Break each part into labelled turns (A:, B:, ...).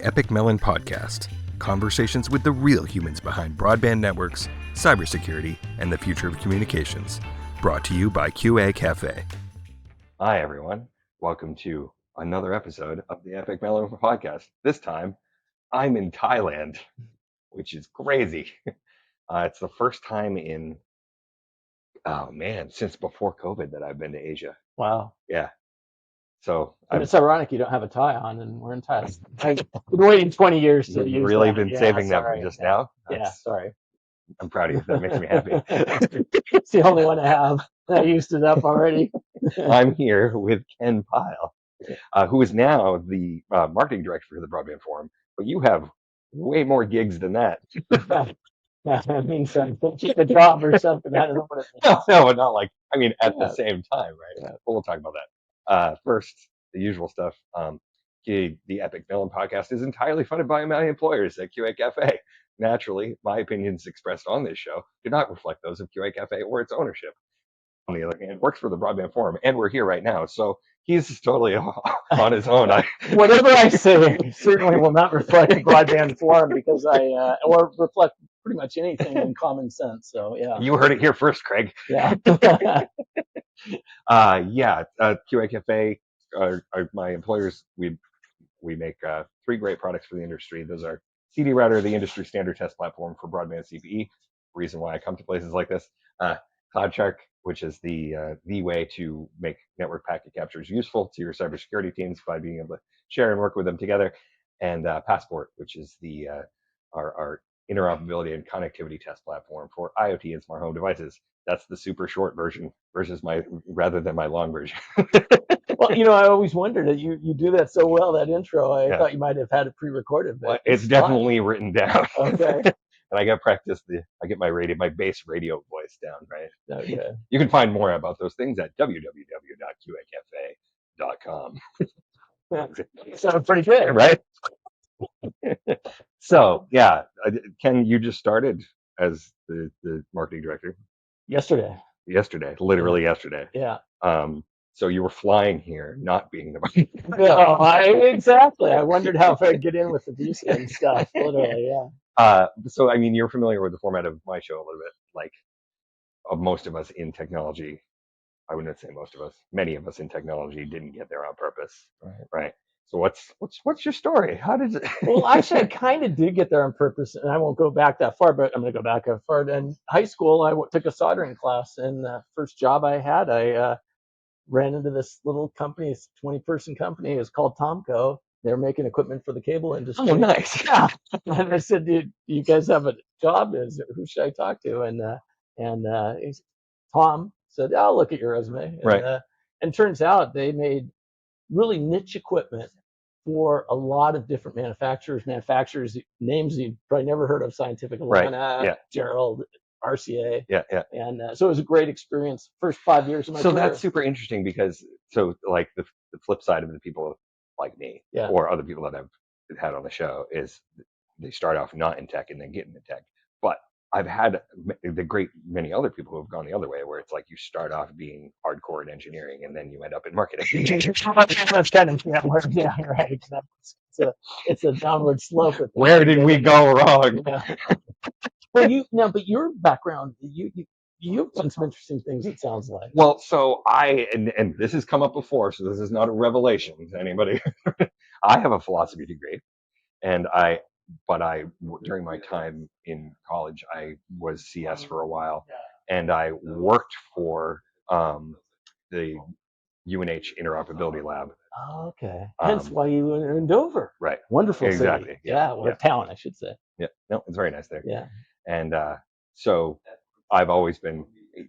A: Epik Mellon podcast, conversations with the real humans behind broadband networks, cybersecurity, and the future of communications. Brought to you by QA Cafe.
B: Hi, everyone. Welcome to another episode of the Epik Mellon podcast. This time, I'm in Thailand, which is crazy. It's the first time since before COVID that I've been to Asia.
C: Wow.
B: Yeah. So
C: And it's ironic you don't have a tie on and we're in Thailand. I've been waiting 20 years to use
B: really
C: that.
B: been
C: Yeah,
B: saving that
C: sorry.
B: for just now.
C: Yeah, sorry.
B: I'm proud of you. That makes me happy.
C: It's the only one I have. I used it up already.
B: I'm here with Ken Pyle, who is now the marketing director for the Broadband Forum. But you have way more gigs than that.
C: I mean, keep a job or something. I don't know what it means.
B: No, not like, at the same time, right?
C: Yeah.
B: But we'll talk about that. First, the usual stuff. The Epik Mellon podcast is entirely funded by my employers at QA Cafe. Naturally, my opinions expressed on this show do not reflect those of QA Cafe or its ownership. On the other hand, works for the Broadband Forum, and we're here right now, so he's totally on his own.
C: Whatever I say certainly will not reflect the Broadband Forum because or reflect pretty much anything in common sense. So yeah.
B: You heard it here first, Craig.
C: Yeah.
B: QA Cafe are my employers. We make three great products for the industry. Those are CD Router, the industry standard test platform for broadband CPE. Reason why I come to places like this. CloudShark, which is the way to make network packet captures useful to your cybersecurity teams by being able to share and work with them together. And Passport, which is the our interoperability and connectivity test platform for IoT and smart home devices. That's the super short version rather than my long version.
C: Well, I always wondered that you do that so well, that intro. I thought you might have had it pre-recorded. But
B: it's definitely written down.
C: Okay.
B: And I got practice. I get my base radio voice down, right?
C: Okay.
B: You can find more about those things at www.qacafe.com.
C: Sounds pretty good,
B: right? So yeah, Ken, you just started as the marketing director
C: yesterday,
B: literally yesterday.
C: Yeah.
B: So you were flying here, not being the marketing director.
C: Yeah, exactly. I wondered how I'd get in with the visa and stuff. Literally, yeah.
B: So you're familiar with the format of my show a little bit, like of most of us in technology. I wouldn't say most of us. Many of us in technology didn't get there on purpose, right? So what's your story? How did it?
C: Well, actually, I kind of did get there on purpose, and I won't go back that far, but I'm going to go back that far. In high school, I took a soldering class, and the first job I had, I ran into this little company, it's a 20-person company. It was called Tomco. They're making equipment for the cable industry.
B: Oh, nice.
C: Yeah. And I said, you guys have a job? Who should I talk to? And Tom said, I'll look at your resume. And, and turns out they made really niche equipment for a lot of different manufacturers names you've probably never heard of: Scientific Atlanta, Gerald, RCA.
B: Yeah.
C: And so it was a great experience. First 5 years of my career.
B: So that's super interesting because like the flip side of the people like me or other people that I've had on the show is they start off not in tech and then get into tech. But I've had the great many other people who have gone the other way, where it's like you start off being hardcore in engineering and then you end up in marketing.
C: That's kind of right. It's a downward slope.
B: Where did we go wrong?
C: Yeah. Well, but your background, you've done some interesting things. It sounds like.
B: Well, so and this has come up before, so this is not a revelation to anybody. I have a philosophy degree, and during my time in college, I was CS for a while, and I worked for the UNH Interoperability Lab.
C: Oh, okay. Hence why you were in Dover.
B: Right.
C: Wonderful
B: exactly.
C: city. Yeah. Or town, I should say.
B: Yeah. No, it's very nice there.
C: Yeah.
B: And so I've always been, I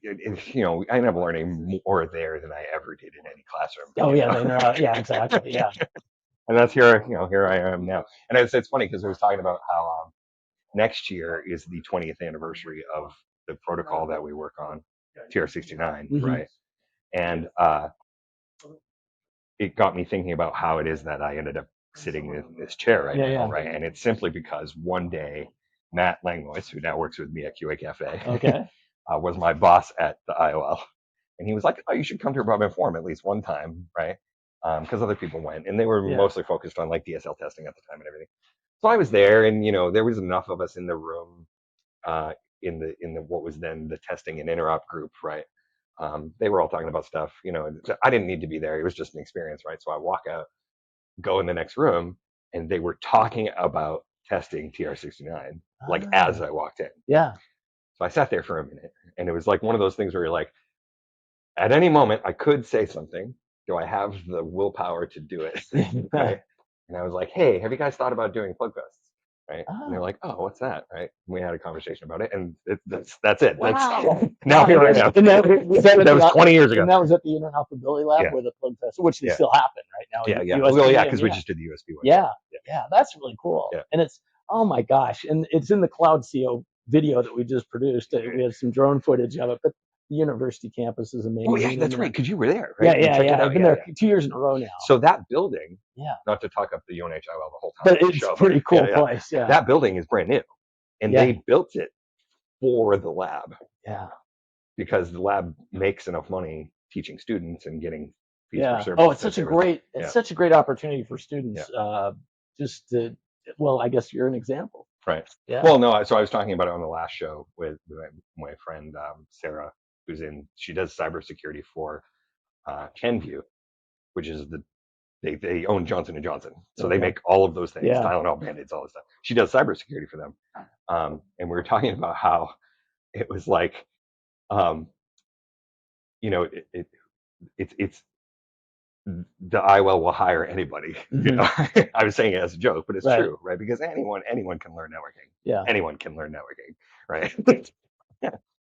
B: ended up learning more there than I ever did in any classroom.
C: Oh, yeah. Yeah, exactly. Yeah.
B: And that's here I am now. And it's funny because I was talking about how next year is the 20th anniversary of the protocol that we work on, TR69, right? And it got me thinking about how it is that I ended up sitting in this chair right now, right? And it's simply because one day, Matt Langlois, who now works with me at QA Cafe, was my boss at the IOL. And he was like, oh, you should come to a Broadband Forum at least one time, right? because other people went, and they were
C: Yeah.
B: mostly focused on like DSL testing at the time and everything. So I was there, and there was enough of us in the room, in the what was then the testing and interop group, right? They were all talking about stuff. I didn't need to be there. It was just an experience, right? So I walk out, go in the next room, and they were talking about testing TR69 like as I walked in.
C: Yeah.
B: So I sat there for a minute, and it was like one of those things where you're like, at any moment I could say something. Do I have the willpower to do it? Right? And I was like, hey, have you guys thought about doing plug fests? Right? And they're like, oh, what's that? Right? And we had a conversation about it, and that's it.
C: Wow.
B: Now here I am.
C: And that
B: was 20 years ago.
C: And that was at the Interoperability Lab
B: Yeah.
C: with a plug fest, which they
B: Yeah.
C: still happen right now.
B: Yeah.
C: USB
B: Well, yeah,
C: and-
B: because we just did the USB one.
C: Yeah. That's really cool.
B: Yeah.
C: And it's, oh my gosh, and it's in the Cloud CO video that we just produced. We had some drone footage of it, but the university campus is amazing.
B: Oh yeah, that's right. Because you were there, right?
C: Yeah. I've been there 2 years in a row now.
B: So that building,
C: Yeah.
B: not to talk up the UNH IOL the whole time,
C: But it's a pretty cool place. Yeah.
B: That building is brand new, and
C: Yeah.
B: they built it for the lab.
C: Yeah.
B: Because the lab makes enough money teaching students and getting fees
C: Yeah.
B: for service.
C: Oh, it's such a great opportunity for students. Just to, well, I guess you're an example.
B: Right.
C: Yeah.
B: Well, no. So I was talking about it on the last show with my friend Sarah, she does cybersecurity for Kenvue, which is they own Johnson & Johnson, so they make all of those things, Tylenol, Band-Aids, all this stuff. She does cybersecurity for them, and we were talking about how it was like, it's the IWell will hire anybody.
C: Mm-hmm.
B: I was saying it as a joke, but it's
C: Right.
B: true, right? Because anyone can learn networking.
C: Yeah.
B: Anyone can learn networking, right?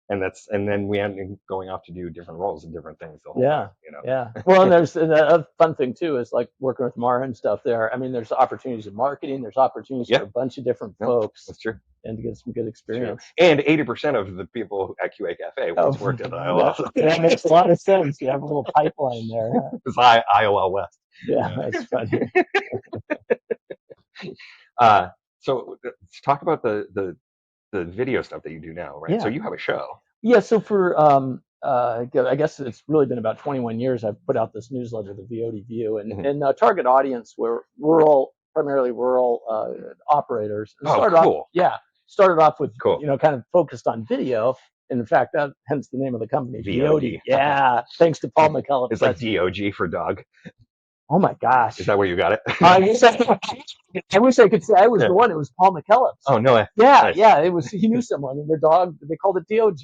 B: And then we end up going off to do different roles and different things. The whole time,
C: Yeah. Well, and there's a fun thing too is like working with Mara and stuff there. I mean, there's opportunities in marketing. There's opportunities for a bunch of different folks.
B: That's true.
C: And to get some good experience.
B: And 80% of the people at QA Cafe once worked at IOL.
C: That makes a lot of sense. You have a little pipeline there.
B: It's IOL West.
C: Yeah, that's funny.
B: So let's talk about the video stuff that you do now, right?
C: Yeah.
B: So you have a show.
C: Yeah. So for I guess it's really been about 21 years. I've put out this newsletter, the VOD View, and target audience were primarily rural operaters. And started off with kind of focused on video. And in fact, hence the name of the company, VOD. Yeah, thanks to Paul McCullough.
B: It's like DOG for dog.
C: Oh my gosh!
B: Is that where you got it?
C: I wish I could say I was the one. It was Paul McCullough.
B: Oh no way!
C: Yeah,
B: nice.
C: Yeah. It was. He knew someone, and their dog. They called it DOG.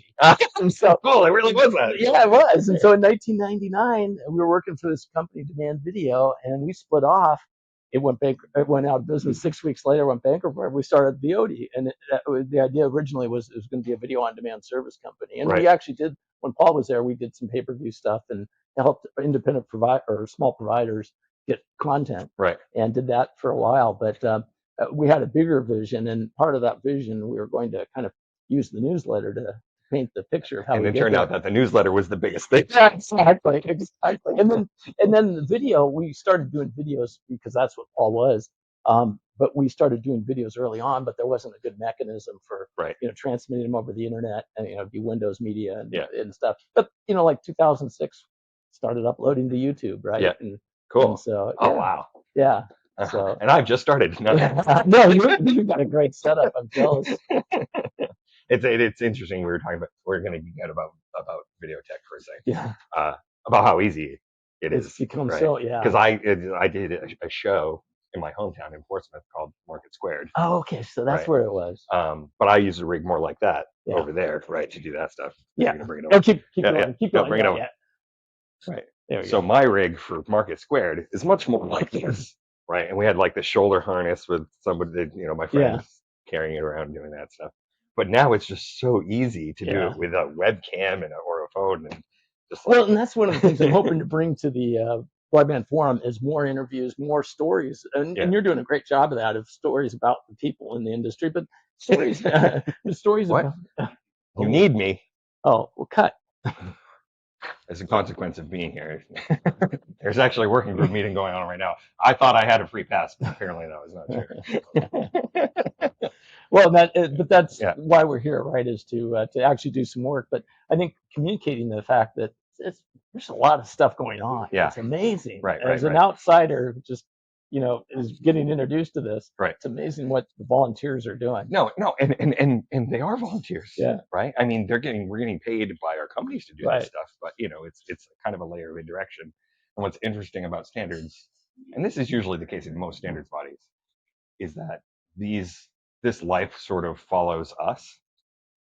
C: And so
B: cool. It really was that.
C: Yeah, it was. And so in 1999, we were working for this company, Demand Video, and we split off. It went out of business 6 weeks later. Went bankrupt. We started VOD, and the idea originally was it was going to be a video on demand service company. And we actually did. When Paul was there, we did some pay-per-view stuff and helped independent small providers get content.
B: Right.
C: And did that for a while, but we had a bigger vision, and part of that vision, we were going to kind of use the newsletter to paint the picture of how.
B: And it turned out that the newsletter was the biggest thing.
C: Exactly. And then the video, we started doing videos because that's what Paul was. But we started doing videos early on, but there wasn't a good mechanism for transmitting them over the internet and be Windows Media and stuff. But like 2006, started uploading to YouTube, right?
B: Yeah. Cool.
C: And so
B: wow.
C: Yeah.
B: So and I've just started.
C: No, you've got a great setup. I'm jealous.
B: It's interesting. We're going to get about video tech for a second.
C: Yeah.
B: About how easy it is.
C: It's become
B: because I did a show in my hometown in Portsmouth called Market Squared.
C: Oh, okay. So that's where it was.
B: But I use a rig more like that over there, right, to do that stuff.
C: Yeah.
B: Bring it over.
C: Keep going. Keep going.
B: Bring it over.
C: Yeah.
B: Right.
C: There we
B: so
C: go.
B: my rig for Market Squared is much more like this, right? And we had like the shoulder harness with somebody that, my friend carrying it around doing that stuff. But now it's just so easy to do it with a webcam or a phone and just
C: well, and that's one of the things I'm hoping to bring to the Broadband Forum is more interviews, more stories, and you're doing a great job of that, of stories about the people in the industry, but stories, stories
B: what?
C: about.
B: You need me.
C: Oh, well, cut.
B: As a consequence of being here, there's actually a working group meeting going on right now. I thought I had a free pass, but apparently that was not true.
C: Well, but that's why we're here, right? Is to actually do some work. But I think communicating the fact that there's a lot of stuff going on.
B: Yeah.
C: It's amazing.
B: Right,
C: As
B: right,
C: an
B: right.
C: outsider, just is getting introduced to this.
B: Right.
C: It's amazing what the volunteers are doing.
B: No, and they are volunteers.
C: Yeah.
B: Right. I mean, we're getting paid by our companies to do
C: Right.
B: this stuff, but it's kind of a layer of indirection. And what's interesting about standards, and this is usually the case in most standards bodies, is that this life sort of follows us.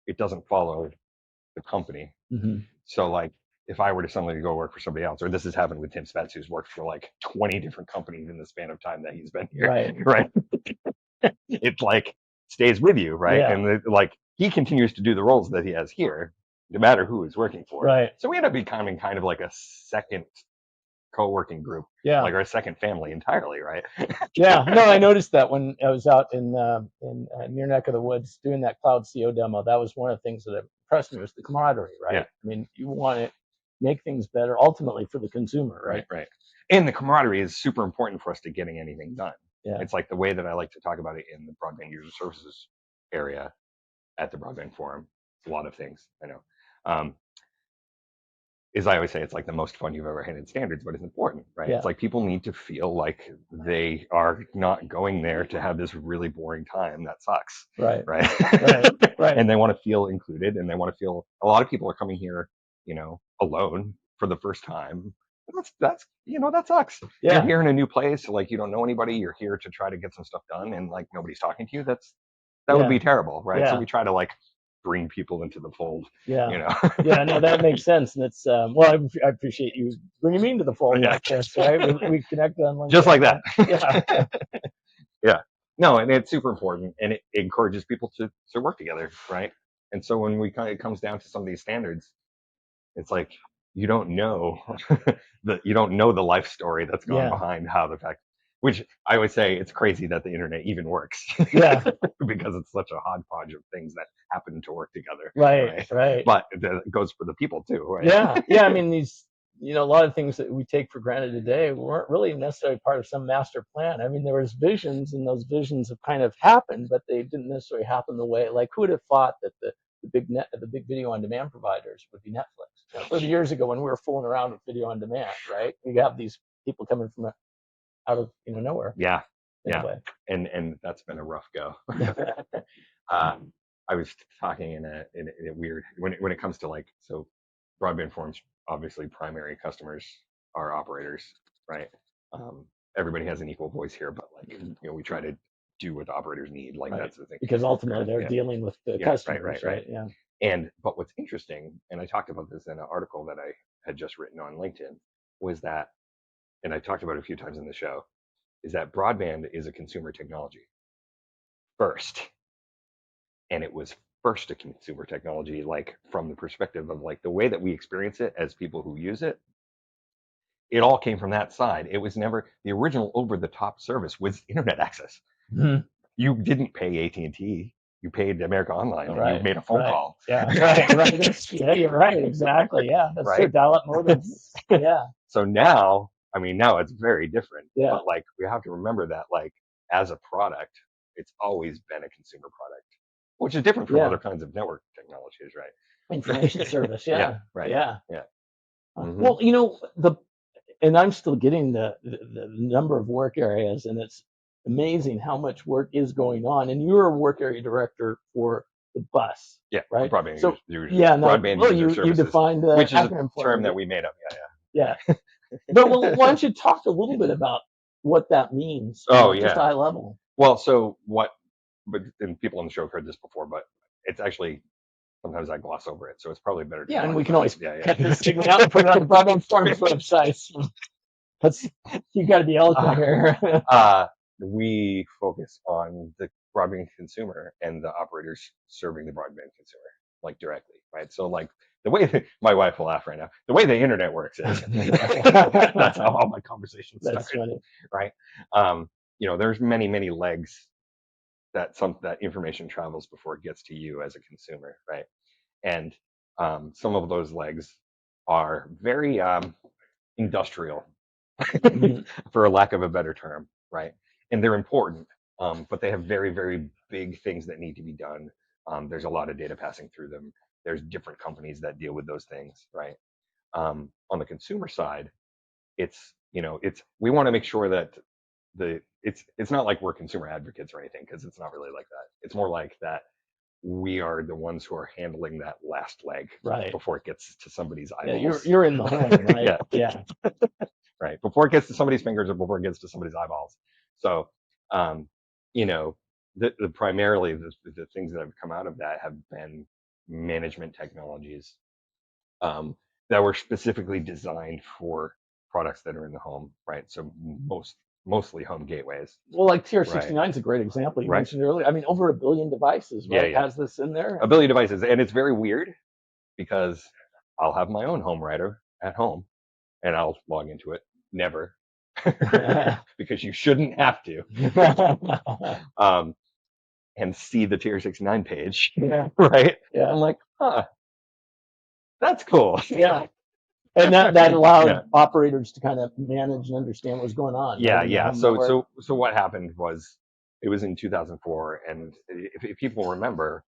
B: It doesn't follow the company.
C: Mm-hmm.
B: So like if I were to suddenly go work for somebody else, or this has happened with Tim Spence, who's worked for like 20 different companies in the span of time that he's been here.
C: Right.
B: Right. It's like stays with you, right?
C: Yeah.
B: And like he continues to do the roles that he has here, no matter who he's working for.
C: Right.
B: So we end up becoming kind of like a second co-working group,
C: Yeah.
B: like our second family entirely, right?
C: Yeah. No, I noticed that when I was out in near neck of the woods doing that cloud CO demo. That was one of the things that impressed me was the camaraderie, right?
B: Yeah.
C: I mean, you want to make things better ultimately for the consumer, right?
B: Right. And the camaraderie is super important for us to getting anything done.
C: Yeah.
B: It's like the way that I like to talk about it in the broadband user services area at the Broadband Forum. It's a lot of things, I know. Is I always say it's like the most fun you've ever had in standards, but it's important, right?
C: Yeah.
B: It's like people need to feel like they are not going there to have this really boring time that sucks.
C: Right.
B: Right. And they want to feel included, and they want to feel. A lot of people are coming here, alone for the first time. That sucks.
C: Yeah.
B: You're here in a new place, like you don't know anybody. You're here to try to get some stuff done, and like nobody's talking to you. That would be terrible, right?
C: Yeah.
B: So we try to like bring people into the fold.
C: Yeah. Yeah, no, that makes sense. And it's well, I appreciate you bringing me into the fold.
B: Yeah.
C: Like this, right? We connected on LinkedIn.
B: Just like that.
C: Yeah.
B: Yeah. No, and it's super important, and it encourages people to work together, right? And so when it comes down to some of these standards, it's like you don't know the life story that's gone behind how the fact. Which I always say it's crazy that the internet even works.
C: Yeah.
B: Because it's such a hodgepodge of things that happen to work together.
C: Right.
B: But it goes for the people too, right?
C: Yeah. I mean, these, a lot of things that we take for granted today weren't really necessarily part of some master plan. I mean, there was visions, and those visions have kind of happened, but they didn't necessarily happen the way. Like, who would have thought that the big video on demand providers would be Netflix? 30 years ago, when we were fooling around with video on demand, right? You have these people coming from out of nowhere.
B: Yeah.
C: Anyway.
B: And that's been a rough go. I was talking in a weird when it comes to like, so Broadband Forum's obviously primary customers are operators, right? Everybody has an equal voice here, but like we try to do what the operators need, like that's the thing.
C: Because ultimately they're dealing with the customers, right? Yeah.
B: But what's interesting, and I talked about this in an article that I had just written on LinkedIn, was that, and I talked about it a few times in the show, is that broadband is a consumer technology first. And it was first a consumer technology, like from the perspective of like the way that we experience it as people who use it. It all came from that side. It was never the original over-the-top service was internet access.
C: Mm-hmm.
B: You didn't pay AT&T. You paid America Online, and you made a phone call.
C: Yeah, right. Yeah, you're right. Exactly. Yeah, that's true. Dial-up modems. Yeah.
B: So now, now it's very different.
C: Yeah.
B: But like we have to remember that, like as a product, it's always been a consumer product, which is different from other kinds of network technologies, right?
C: Information service. Yeah.
B: Right.
C: Yeah.
B: Mm-hmm.
C: Well, and I'm still getting the number of work areas, and it's amazing how much work is going on. And you're a work area director for the bus.
B: Yeah,
C: right.
B: Broadband
C: so
B: user,
C: broadband
B: user services,
C: you defined the
B: which is
C: acronym
B: a term that we made up.
C: Yeah. But why don't you talk a little bit about what that means? Just high level.
B: Well, so and people on the show have heard this before, but it's actually sometimes I gloss over it, so it's probably better.
C: Yeah, and we can always cut this segment out and put it on the Broadband Forum's website. You got to be eloquent here.
B: We focus on the broadband consumer and the operators serving the broadband consumer, like directly, right? So like the way my wife will laugh right now, the way the internet works is that's how all my conversations started.
C: That's funny.
B: Right? There's many legs that information travels before it gets to you as a consumer, right? And some of those legs are very industrial, for a lack of a better term, right? And they're important, but they have very, very big things that need to be done. There's a lot of data passing through them. There's different companies that deal with those things, right? On the consumer side, it's we want to make sure that it's not like we're consumer advocates or anything, because it's not really like that. It's more like that we are the ones who are handling that last leg
C: Right.
B: before it gets to somebody's
C: Yeah,
B: eyeballs.
C: you're in the home, right?
B: Yeah. Right. Before it gets to somebody's fingers or before it gets to somebody's eyeballs. So, you know, the primarily the things that have come out of that have been management technologies that were specifically designed for products that are in the home, right? So mostly home gateways.
C: Well, like TR69 is a great example you
B: Right.
C: mentioned earlier. I mean, over 1 billion devices, right?
B: Yeah.
C: Has this in there?
B: 1 billion devices, and it's very weird because I'll have my own home router at home, and I'll log into it. Never, because you shouldn't have to. And see the TR69 page,
C: Yeah.
B: right?
C: Yeah.
B: I'm like, that's cool.
C: Yeah. And that allowed operators to kind of manage and understand what was going on.
B: Yeah,
C: right?
B: yeah. So what happened was, it was in 2004, and if people remember,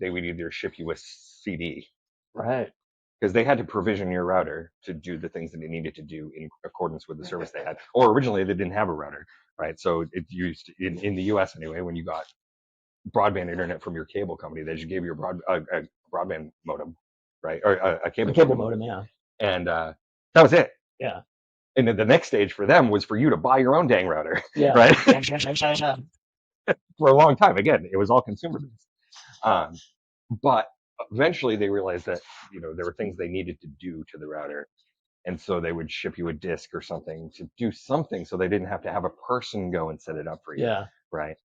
B: they would either ship you a CD,
C: Right.
B: because they had to provision your router to do the things that it needed to do in accordance with the service they had. Or originally they didn't have a router, right? So it used in the US anyway, when you got broadband internet from your cable company, they just gave you a broadband modem, right? Or a cable
C: modem, yeah.
B: And that was it.
C: Yeah.
B: And then the next stage for them was for you to buy your own dang router,
C: Yeah.
B: right? For a long time, again, it was all consumer based. But eventually they realized that there were things they needed to do to the router, and so they would ship you a disk or something to do something, so they didn't have to have a person go and set it up for you.
C: Yeah.
B: Right.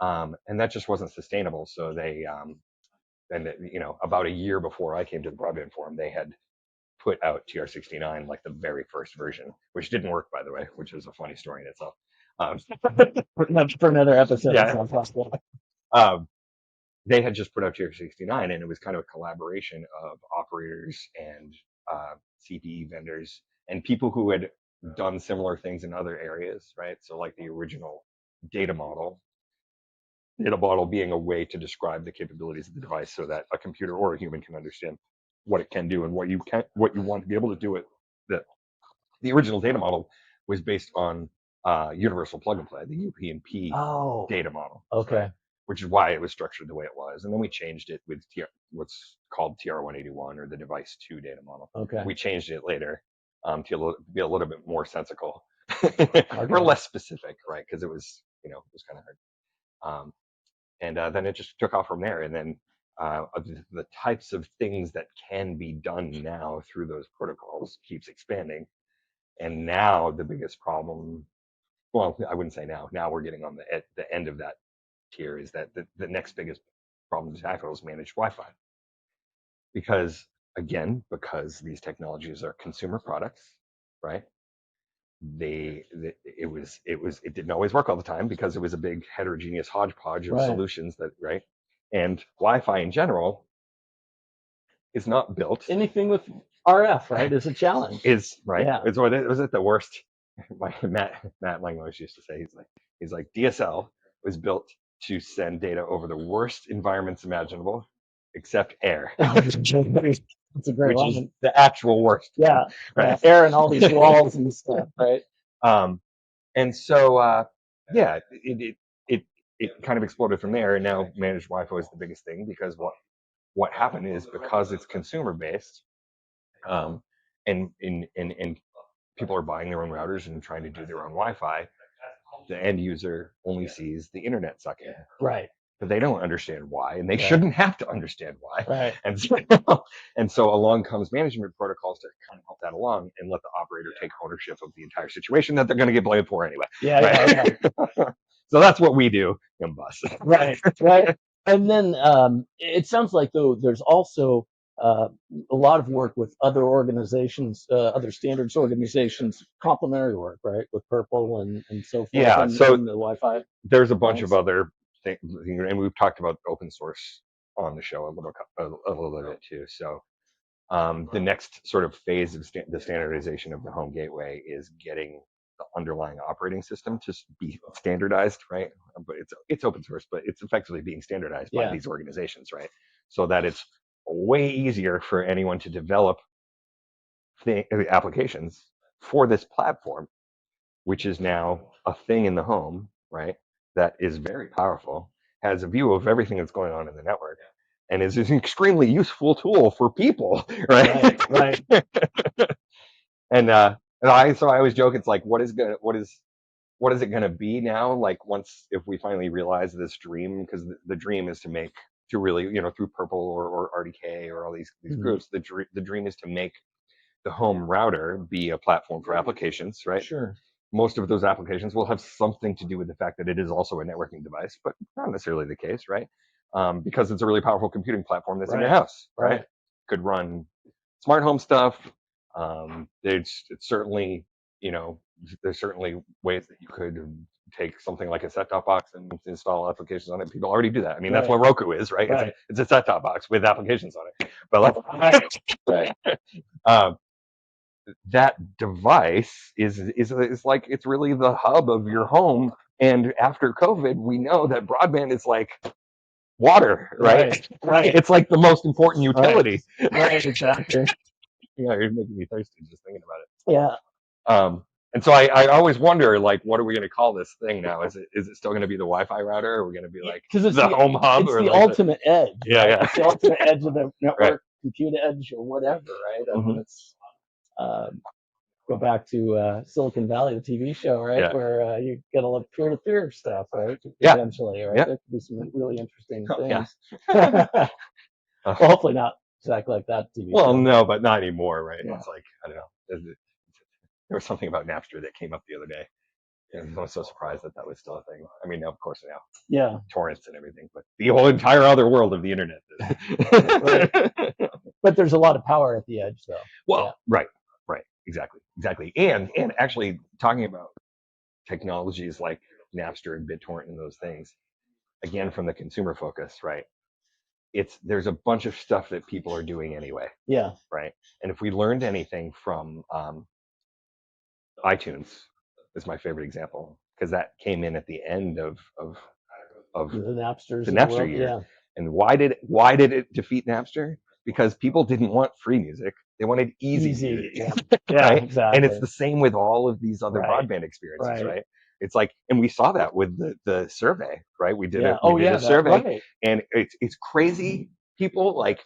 B: And that just wasn't sustainable. So they and about a year before I came to the Broadband Forum, they had put out TR69, like the very first version, which didn't work, by the way, which is a funny story in itself.
C: For another episode.
B: Yeah. They had just put out TR69, and it was kind of a collaboration of operators and CPE vendors and people who had done similar things in other areas, right? So like the original data model being a way to describe the capabilities of the device so that a computer or a human can understand what it can do and what you want to be able to do it. The original data model was based on universal plug and play, the UPnP data model.
C: Okay.
B: Right? Which is why it was structured the way it was. And then we changed it with what's called TR181, or the device 2 data model.
C: Okay.
B: We changed it later to be a little bit more sensical
C: Okay.
B: or less specific, right? Because it was kind of hard. And then it just took off from there. And then the types of things that can be done now through those protocols keeps expanding. And now the biggest problem, well, I wouldn't say now. Now we're getting on the end of that tier, is that the next biggest problem to tackle is managed Wi-Fi. Because these technologies are consumer products, right? It didn't always work all the time, because it was a big heterogeneous hodgepodge of solutions right? And Wi-Fi in general is not built.
C: Anything with RF, right, is a challenge.
B: Is right.
C: Yeah.
B: Was it the worst? Matt Langlois used to say, he's like DSL was built to send data over the worst environments imaginable, except air.
C: That's a great
B: which
C: one.
B: is the actual worst.
C: Yeah.
B: Right.
C: Air and all these walls and stuff, right?
B: And so it kind of exploded from there, and now managed Wi-Fi is the biggest thing, because what happened is, because it's consumer based, and people are buying their own routers and trying to do their own Wi-Fi, the end user only sees the internet sucking.
C: Right.
B: But they don't understand why, and they shouldn't have to understand why.
C: Right.
B: And so along comes management protocols to kind of help that along and let the operator take ownership of the entire situation that they're going to get blamed for anyway.
C: Yeah.
B: Right?
C: Yeah.
B: So that's what we do in Bus.
C: Right. And then it sounds like, though, there's also a lot of work with other organizations, other standards organizations, complementary work, right, with Purple and so forth.
B: Yeah.
C: And
B: so
C: the Wi-Fi.
B: There's a bunch of other things, and we've talked about open source on the show a little bit too. So the next sort of phase of the standardization of the home gateway is getting the underlying operating system to be standardized, right? But it's open source, but it's effectively being standardized by these organizations, right? So that it's way easier for anyone to develop applications for this platform, which is now a thing in the home, right? That is very powerful, has a view of everything that's going on in the network, and is an extremely useful tool for people, right?
C: Right.
B: And I always joke, it's like, what is it gonna be now? Like, once, if we finally realize this dream, because the dream is to really, through Purple or RDK or all these groups, the dream is to make the home router be a platform for applications, right?
C: Sure.
B: Most of those applications will have something to do with the fact that it is also a networking device, but not necessarily the case, right? Because it's a really powerful computing platform that's in your house, right? Could run smart home stuff. It's certainly, there's certainly ways that you could take something like a set-top box and install applications on it. People already do that. I mean, that's what Roku is, right? It's a set-top box with applications on it. But that device is like, it's really the hub of your home. And after COVID, we know that broadband is like water, right? It's like the most important utility.
C: Right, exactly.
B: Yeah, you're making me thirsty just thinking about it.
C: Yeah.
B: And so I always wonder, like, what are we going to call this thing now? Is it still going to be the Wi-Fi router? Or are we going to be like the home hub?
C: It's
B: or
C: the
B: like
C: ultimate edge.
B: Yeah, yeah.
C: It's the ultimate edge of the network, compute edge, or whatever, right? I mean, it's go back to Silicon Valley, the TV show, right?
B: Yeah.
C: Where you get a lot of peer-to-peer stuff, right?
B: Yeah.
C: Eventually, right?
B: Yeah.
C: There could be some really interesting
B: Oh, yeah.
C: things. Well, hopefully not exactly like that TV
B: Well,
C: show.
B: no, but not anymore, right?
C: Yeah.
B: It's like, I don't know. There was something about Napster that came up the other day. And I was so surprised that was still a thing. I mean, of course now,
C: Yeah.
B: torrents and everything, but the whole entire other world of the internet.
C: But there's a lot of power at the edge, though.
B: Well, right, exactly. And actually, talking about technologies like Napster and BitTorrent and those things, again, from the consumer focus, right? There's a bunch of stuff that people are doing anyway.
C: Yeah.
B: Right. And if we learned anything from iTunes, is my favorite example, because that came in at the end of
C: The Napsters.
B: The Napster year.
C: Yeah.
B: And why did it defeat Napster? Because people didn't want free music; they wanted easy music.
C: Yeah,
B: right?
C: exactly.
B: And it's the same with all of these other broadband experiences, right? It's like, and we saw that with the survey, right? We did a survey, and it's crazy. People like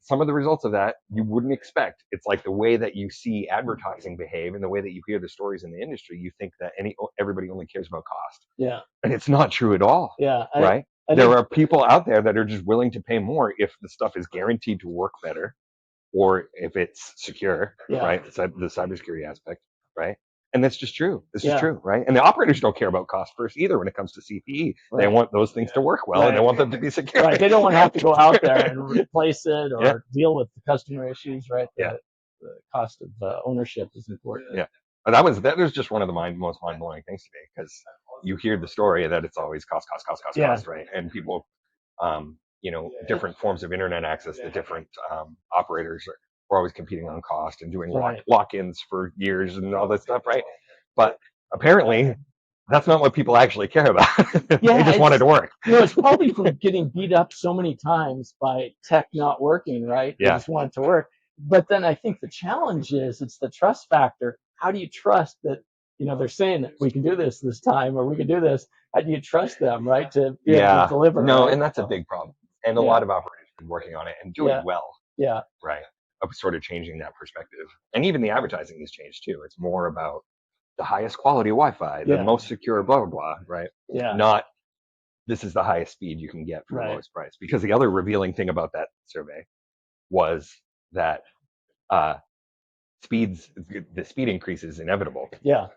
B: some of the results of that you wouldn't expect. It's like the way that you see advertising behave and the way that you hear the stories in the industry, you think that everybody only cares about cost.
C: Yeah.
B: And it's not true at all.
C: Yeah.
B: Right? There are people out there that are just willing to pay more if the stuff is guaranteed to work better, or if it's secure, right? The cybersecurity aspect, right? And that's just true. This is true, right? And the operators don't care about cost first either when it comes to CPE. They want those things to work well, and they want them to be secure.
C: Right. They don't want to have to go out there and replace it or deal with the customer issues, right? The cost of ownership is important.
B: Yeah. But that was just one of the most mind-blowing things to me, because you hear the story that it's always cost, right? And people, different forms of internet access, the different operators are always competing on cost and doing lock-ins for years and all that stuff, right? But apparently, that's not what people actually care about. They just want it to work.
C: It's probably from getting beat up so many times by tech not working, right? They just want it to work. But then I think the challenge is it's the trust factor. How do you trust that, they're saying that we can do this time, or we can do this? How do you trust them, right, to be able to deliver?
B: No, and that's a big problem. And a lot of operators have been working on it and doing well.
C: Yeah.
B: Right. Of sort of changing that perspective. And even the advertising has changed too. It's more about the highest quality Wi-Fi, the most secure, blah, blah, blah, right?
C: Yeah.
B: Not this is the highest speed you can get for the lowest price. Because the other revealing thing about that survey was that the speed increase is inevitable.
C: Yeah.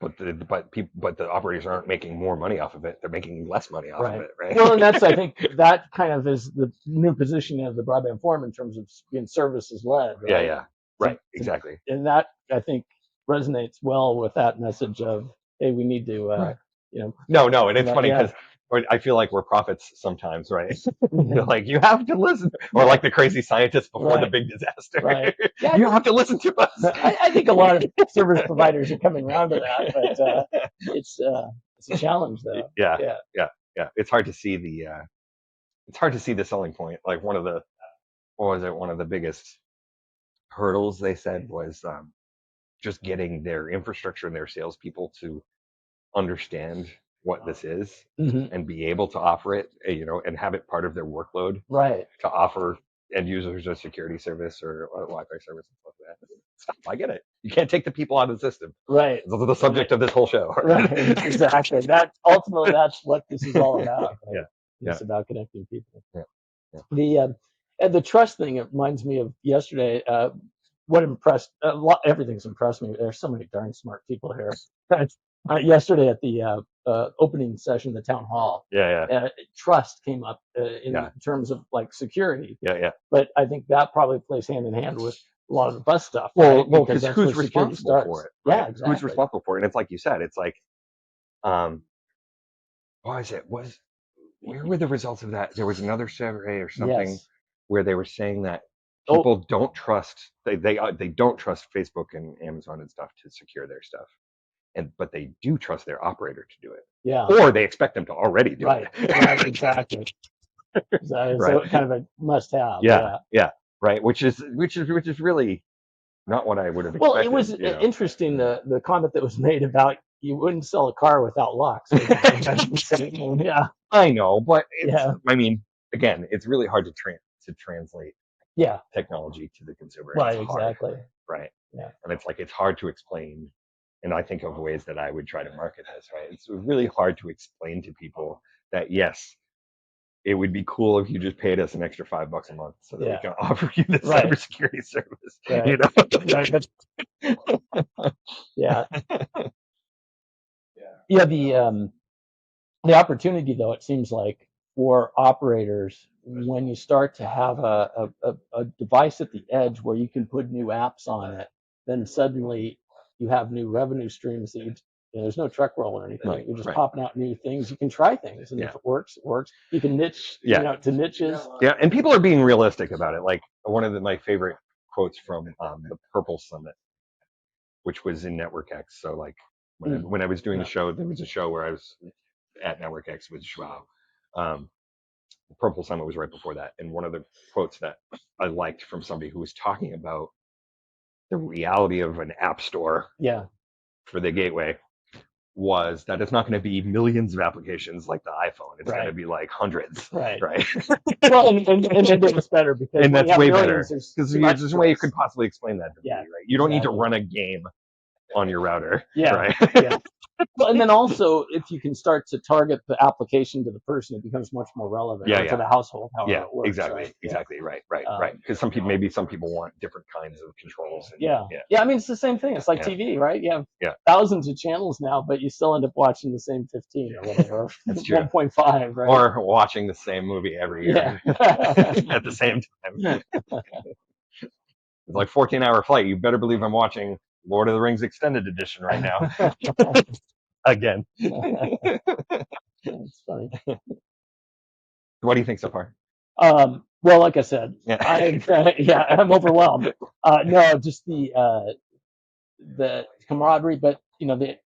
B: But the operators aren't making more money off of it. They're making less money off of it, right?
C: Well, and that's, I think, that kind of is the new positioning of the Broadband Forum in terms of being services led. Right?
B: Yeah. Right. Exactly.
C: And that, I think, resonates well with that message of, hey, we need to,
B: No, and it's funny because I feel like we're prophets sometimes, right? They're like, you have to listen, or like the crazy scientists before the big disaster.
C: Right.
B: You have to listen to us.
C: I think a lot of service providers are coming around to that, but it's a challenge, though.
B: Yeah. It's hard to see the selling point. Like one of the biggest hurdles they said was just getting their infrastructure and their salespeople to understand what this is and be able to offer it, and have it part of their workload
C: Right.
B: to offer end users a security service or a Wi-Fi service and stuff like that. Stop, I get it. You can't take the people out of the system.
C: Right.
B: Those are the subject of this whole show.
C: Right. Exactly. Ultimately, that's what this is all about. Right?
B: Yeah.
C: It's about connecting people.
B: Yeah.
C: The trust thing, it reminds me of yesterday. Everything's impressed me. There's so many darn smart people here. Yesterday at the opening session of the town hall, trust came up in terms of like security. But I think that probably plays hand in hand with a lot of the bus stuff.
B: Well, because who's responsible for it? Right?
C: Yeah, exactly.
B: Who's responsible for it? And it's like you said, it's like, where were the results of that? There was another survey or something where they were saying that people don't trust, they don't trust Facebook and Amazon and stuff to secure their stuff. But they do trust their operator to do it.
C: Yeah.
B: Or they expect them to already do it.
C: Right, exactly. So kind of a must-have.
B: Yeah. Right. Which is really not what I would have expected.
C: Well, it was interesting the comment that was made about you wouldn't sell a car without locks. Yeah.
B: I know, but I mean, again, it's really hard to translate technology to the consumer.
C: Right, exactly.
B: Right.
C: Yeah.
B: And it's hard to explain. And I think of ways that I would try to market this, right? It's really hard to explain to people that, yes, it would be cool if you just paid us an extra $5 a month so that we can offer you this cybersecurity service.
C: Right. Yeah. The opportunity, though, it seems like for operators, when you start to have a device at the edge where you can put new apps on it, then suddenly you have new revenue streams that there's no truck roll or anything. You're just popping out new things. You can try things, and if it works, it works. You can niche, to niches.
B: Yeah, and people are being realistic about it. Like one of my favorite quotes from the Purple Summit, which was in Network X. So like when I was doing the show, there was a show where I was at Network X with Schwab. The Purple Summit was right before that, and one of the quotes that I liked from somebody who was talking about the reality of an app store for the gateway was that it's not going to be millions of applications like the iPhone. It's going to be like hundreds. Right.
C: Well, and it's better because
B: that's way better because there's no way you could possibly explain that to me. Right. You don't need to run a game on your router. Right.
C: Well, and then also, if you can start to target the application to the person, it becomes much more relevant to the household. However it works,
B: exactly. Right. Because some people want different kinds of controls.
C: And, I mean, it's the same thing. It's like TV, right? You have thousands of channels now, but you still end up watching the same 15 or whatever.
B: That's true.
C: 1.5, right?
B: Or watching the same movie every year at the same time. It's like 14-hour flight. You better believe I'm watching Lord of the Rings Extended Edition right now. Again.
C: That's funny.
B: What do you think so far?
C: Well, like I said, I'm overwhelmed. No, just the camaraderie, but the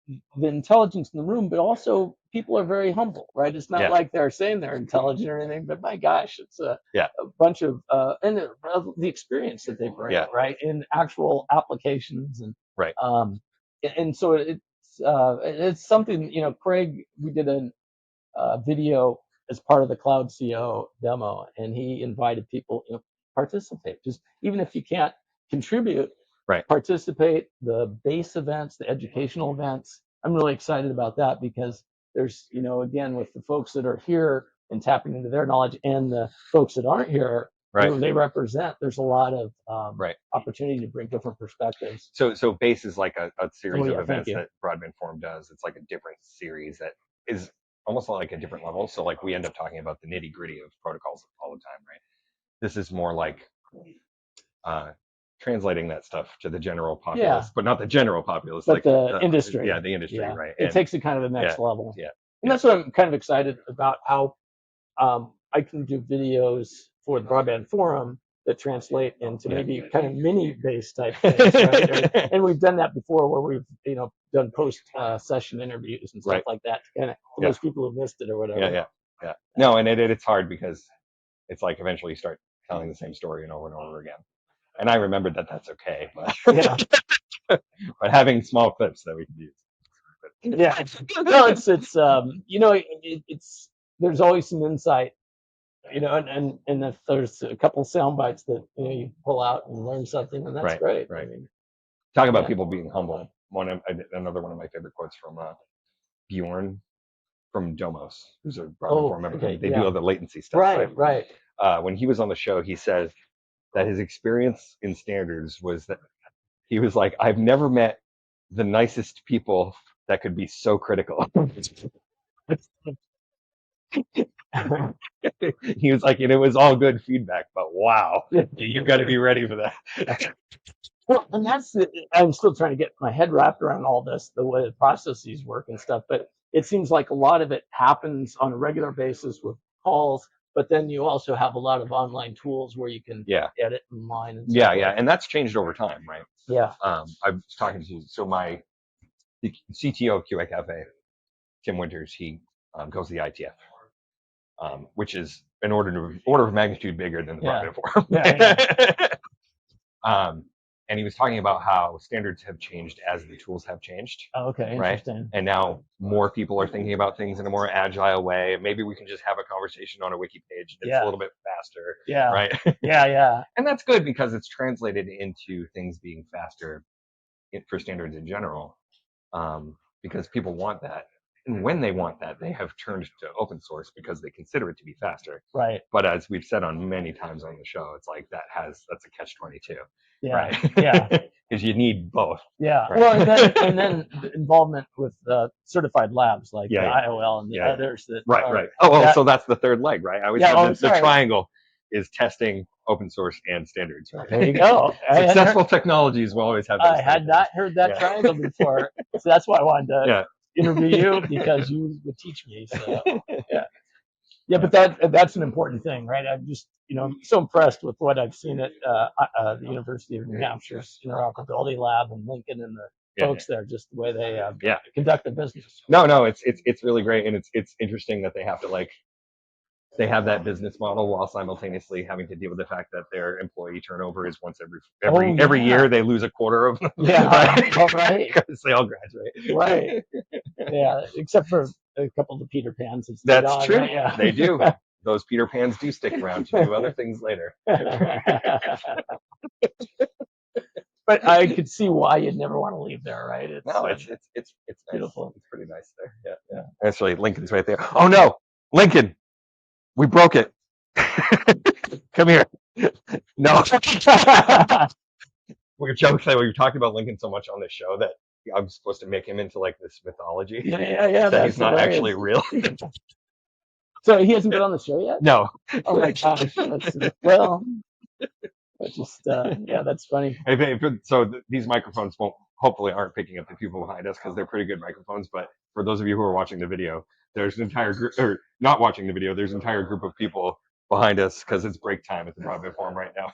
C: intelligence in the room, but also people are very humble, right? It's not like they're saying they're intelligent or anything, but my gosh, it's a bunch of and the experience that they bring, right, in actual applications and and so it's something. Craig, we did a video as part of the Cloud CO demo, and he invited people participate. Just even if you can't contribute, participate. The base events, the educational events. I'm really excited about that because there's, again, with the folks that are here and tapping into their knowledge, and the folks that aren't here, who they represent. There's a lot of opportunity to bring different perspectives.
B: So base is like a series of events that Broadband Forum does. It's like a different series that is almost like a different level. So like we end up talking about the nitty gritty of protocols all the time, right? This is more like translating that stuff to the general populace, but not the general populace,
C: but
B: like
C: the industry.
B: Yeah, the industry, right?
C: It takes it kind of the next level.
B: Yeah.
C: And that's what I'm kind of excited about, how I can do videos for the Broadband Forum that translate into maybe kind of mini-based type things, right? And we've done that before, where we've done post-session interviews and stuff like that, to kind of for those people who missed it or whatever.
B: Yeah. No, and it's hard because it's like eventually you start telling the same story and over again. And I remembered that that's okay, but
C: Yeah.
B: but having small clips that we can use.
C: Yeah. No, it's it's there's always some insight, and if there's a couple sound bites that you pull out and learn something, and that's
B: Right,
C: great.
B: right.
C: I mean,
B: Talk about
C: yeah.
B: people being humble. Another one of my favorite quotes from Bjorn from Domos, who's a Broadband Forum member.
C: Okay,
B: They
C: yeah.
B: do all the latency stuff.
C: Right.
B: When he was on the show, he said that his experience in standards was that he was like, I've never met the nicest people that could be so critical. He was like, and it was all good feedback, but wow, you got to be ready for that.
C: Well, and I'm still trying to get my head wrapped around all this, the way the processes work and stuff. But it seems like a lot of it happens on a regular basis with calls. But then you also have a lot of online tools where you can edit online and so forth.
B: And that's changed over time, right?
C: Yeah.
B: I was talking to my CTO of QA Cafe, Tim Winters. He goes to the ITF, which is an order of magnitude bigger than the Broadband Forum.
C: Yeah.
B: And he was talking about how standards have changed as the tools have changed.
C: Oh, okay,
B: right?
C: interesting.
B: And now more people are thinking about things in a more agile way. Maybe we can just have a conversation on a wiki page that's a little bit faster.
C: Yeah.
B: Right.
C: Yeah.
B: And that's good because it's translated into things being faster for standards in general, because people want that. And when they want that, they have turned to open source because they consider it to be faster.
C: Right.
B: But as we've said on many times on the show, it's like that's a catch-22.
C: Yeah.
B: Right.
C: Yeah.
B: Because you need both.
C: Yeah.
B: Right.
C: Well, and then the involvement with certified labs like the IOL and the others that.
B: Right. Oh, so that's the third leg, right? I always said the triangle is testing, open source, and standards. Right?
C: There you go.
B: Successful technologies will always have.
C: I had not heard that triangle before, so that's why I wanted to interview you, because you would teach me. So yeah, but that's an important thing, right? I'm just I'm so impressed with what I've seen at the University of New Hampshire's interoperability lab and Lincoln and the folks there, just the way they conduct their business.
B: No, it's really great, and it's interesting that they have to they have that business model while simultaneously having to deal with the fact that their employee turnover is once every year. They lose a quarter of them.
C: Right.
B: Because they all graduate.
C: Right. Yeah, except for a couple of the Peter Pans.
B: That's true.
C: Right? Yeah.
B: They do. Those Peter Pans do stick around to do other things later.
C: But I could see why you'd never want to leave there, right?
B: It's nice.
C: Beautiful.
B: It's pretty nice there. Yeah. Actually, Lincoln's right there. Oh no, Lincoln, we broke it. Come here. No. We were talking about Lincoln so much on this show that I'm supposed to make him into this mythology.
C: Yeah.
B: That he's not actually real.
C: So he hasn't been on the show yet?
B: No.
C: Oh my gosh. Well, just that's funny.
B: So these microphones hopefully aren't picking up the people behind us because they're pretty good microphones. But for those of you who are watching the video, there's an entire group, or not watching the video, there's an entire group of people behind us because it's break time at the Broadband Forum right now.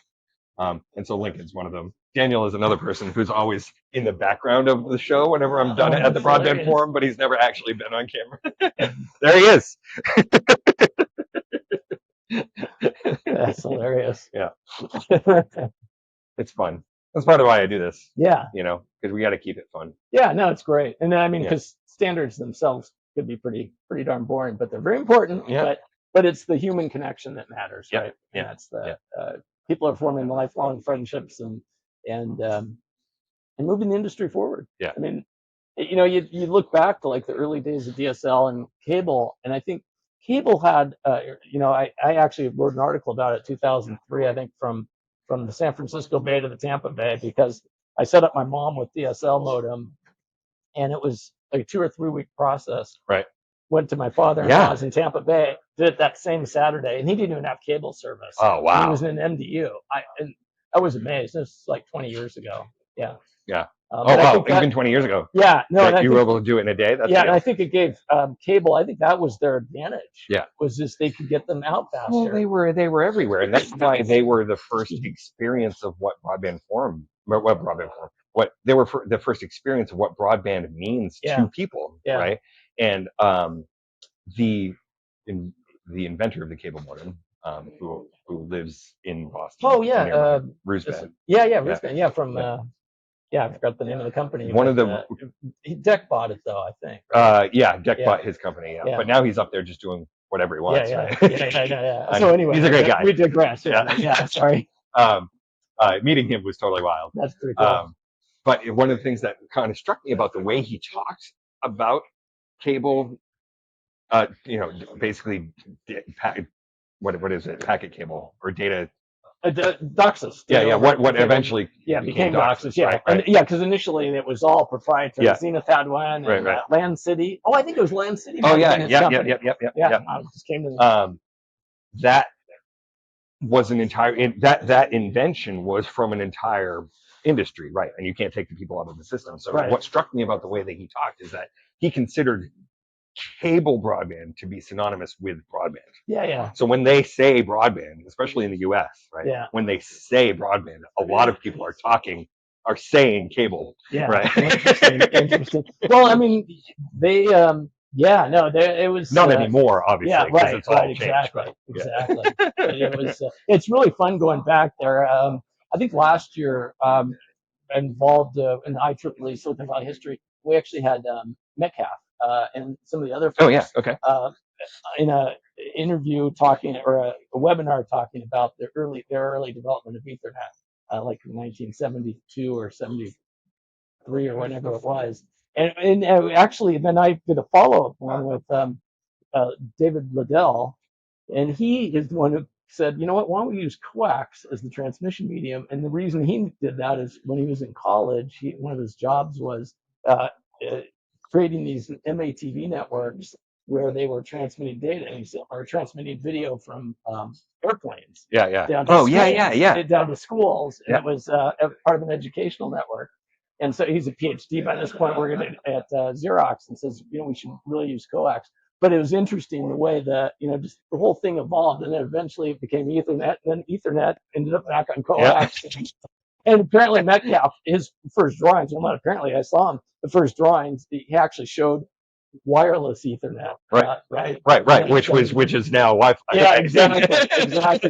B: And so Lincoln's one of them. Daniel is another person who's always in the background of the show whenever I'm done at the Broadband Forum, but he's never actually been on camera. There he is.
C: That's hilarious.
B: Yeah. It's fun. That's part of why I do this.
C: Yeah.
B: Because we got to keep it fun.
C: Yeah, no, it's great. And I mean, because standards themselves could be pretty darn boring, but they're very important.
B: Yeah.
C: But it's the human connection that matters, right?
B: Yeah.
C: And that's people are forming lifelong friendships and moving the industry forward.
B: Yeah.
C: I mean, you look back to the early days of DSL and cable, and I think cable had, I actually wrote an article about it 2003, I think, from the San Francisco Bay to the Tampa Bay, because I set up my mom with DSL modem, and it was a 2 or 3 week process.
B: Right.
C: Went to my father-in-law's in Tampa Bay, did it that same Saturday, and he didn't even have cable service.
B: Oh, wow.
C: He was in an MDU. I was amazed. This was 20 years ago. Yeah.
B: Yeah. Wow. Even 20 years ago.
C: Yeah. No.
B: You were able to do it in a day? That's
C: and I think it gave cable, I think that was their advantage.
B: Yeah.
C: Was just they could get them out faster.
B: Well, they were everywhere. And that's why they were the first experience of what Broadband Forum, they were the first experience of what broadband means to people.
C: Yeah.
B: Right. And the inventor of the cable modem, who lives in Boston.
C: Oh yeah,
B: nearby. Roosevelt.
C: yeah, Roosevelt. Yeah, from I forgot the name of the company.
B: One of
C: but,
B: the
C: Deck bought it though, I think. Right?
B: Deck
C: Yeah.
B: bought his company. Yeah.
C: Yeah.
B: But now he's up there just doing whatever he wants.
C: Yeah.
B: Right?
C: Yeah. So anyway,
B: he's a great guy.
C: We digress. Yeah. Sorry.
B: Meeting him was totally wild.
C: That's pretty cool.
B: But one of the things that kind of struck me about the way he talked about cable, basically, what is it? Packet cable or data?
C: DOCSIS.
B: Yeah. What eventually
C: became DOCSIS. Yeah,
B: right?
C: And, because initially it was all proprietary.
B: Yeah.
C: Zenith had one. And,
B: Right.
C: Land City. Oh, I think it was Land City.
B: Oh yeah.
C: Just came to
B: that was an entire that invention was from an entire industry, right? And you can't take the people out of the system. So what struck me about the way that he talked is that he considered cable broadband to be synonymous with broadband.
C: Yeah.
B: So when they say broadband, especially in the US, right?
C: Yeah.
B: When they say broadband, a lot of people are saying cable.
C: Yeah.
B: Right.
C: Interesting. Well, I mean, they it was
B: not anymore, obviously.
C: Yeah, right.
B: It's all changed,
C: exactly. It was. It's really fun going back there. I think last year, involved in IEEE Silicon Valley history, we actually had Metcalf and some of the other folks.
B: Oh yeah. Okay.
C: In a interview talking or a webinar talking about their early development of Ethernet, like in 1972 or 73 or whatever it was. And actually, then I did a follow-up one with David Liddell, and he is the one who said, you know what, why don't we use coax as the transmission medium? And the reason he did that is when he was in college, one of his jobs was creating these MATV networks where they were transmitting data or transmitting video from airplanes.
B: Yeah.
C: Down to
B: schools,
C: down to schools, and it was part of an educational network. And so he's a PhD by this point, working at Xerox, and says, we should really use coax. But it was interesting the way that, just the whole thing evolved, and then eventually it became Ethernet, and then Ethernet ended up back on coax. Yeah. And apparently Metcalf, his first drawings, well, not apparently, I saw him, the first drawings, he actually showed wireless Ethernet.
B: Right. Which is now Wi-Fi.
C: Yeah, exactly.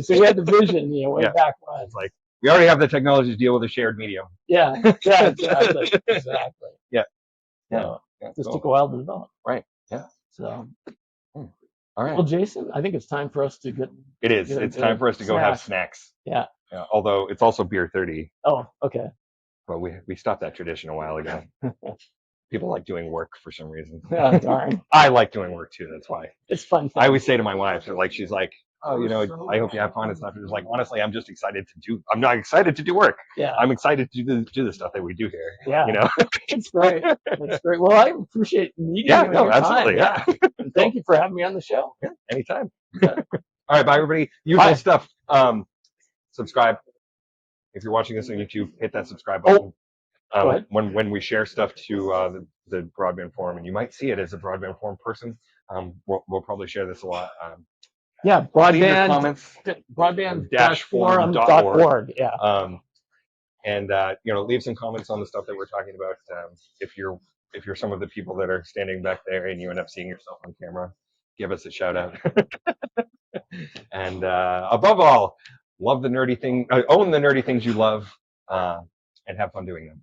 C: So he had the vision, way back when.
B: It's like, we already have the technology to deal with a shared medium.
C: Yeah, exactly.
B: Yeah.
C: Just took a while to develop.
B: Right. Yeah.
C: So.
B: All right.
C: Well, Jason, I think it's time for us to get.
B: It is. It's time for us to go have snacks.
C: Yeah.
B: Although it's also beer 30.
C: Oh, okay.
B: But we stopped that tradition a while ago. People like doing work for some reason.
C: Oh, darn.
B: I like doing work too. That's why.
C: It's fun.
B: I always say to my wife, she's like, oh, I hope you have fun and stuff. It's like, honestly, I'm just excited I'm not excited to do work.
C: Yeah.
B: I'm excited to do the stuff that we do here.
C: Yeah. It's great. It's great. Well, I appreciate meeting you.
B: Absolutely.
C: Yeah. And thank you for having me on the show.
B: Yeah. Anytime. Yeah. All right. Bye, everybody. Usual stuff. Subscribe. If you're watching this on YouTube, hit that subscribe button. When we share stuff to the Broadband Forum, and you might see it as a Broadband Forum person, we'll probably share this a lot.
C: broadband-forum.org. Yeah.
B: And leave some comments on the stuff that we're talking about. If you're some of the people that are standing back there and you end up seeing yourself on camera, give us a shout out. And above all, own the nerdy things you love, and have fun doing them.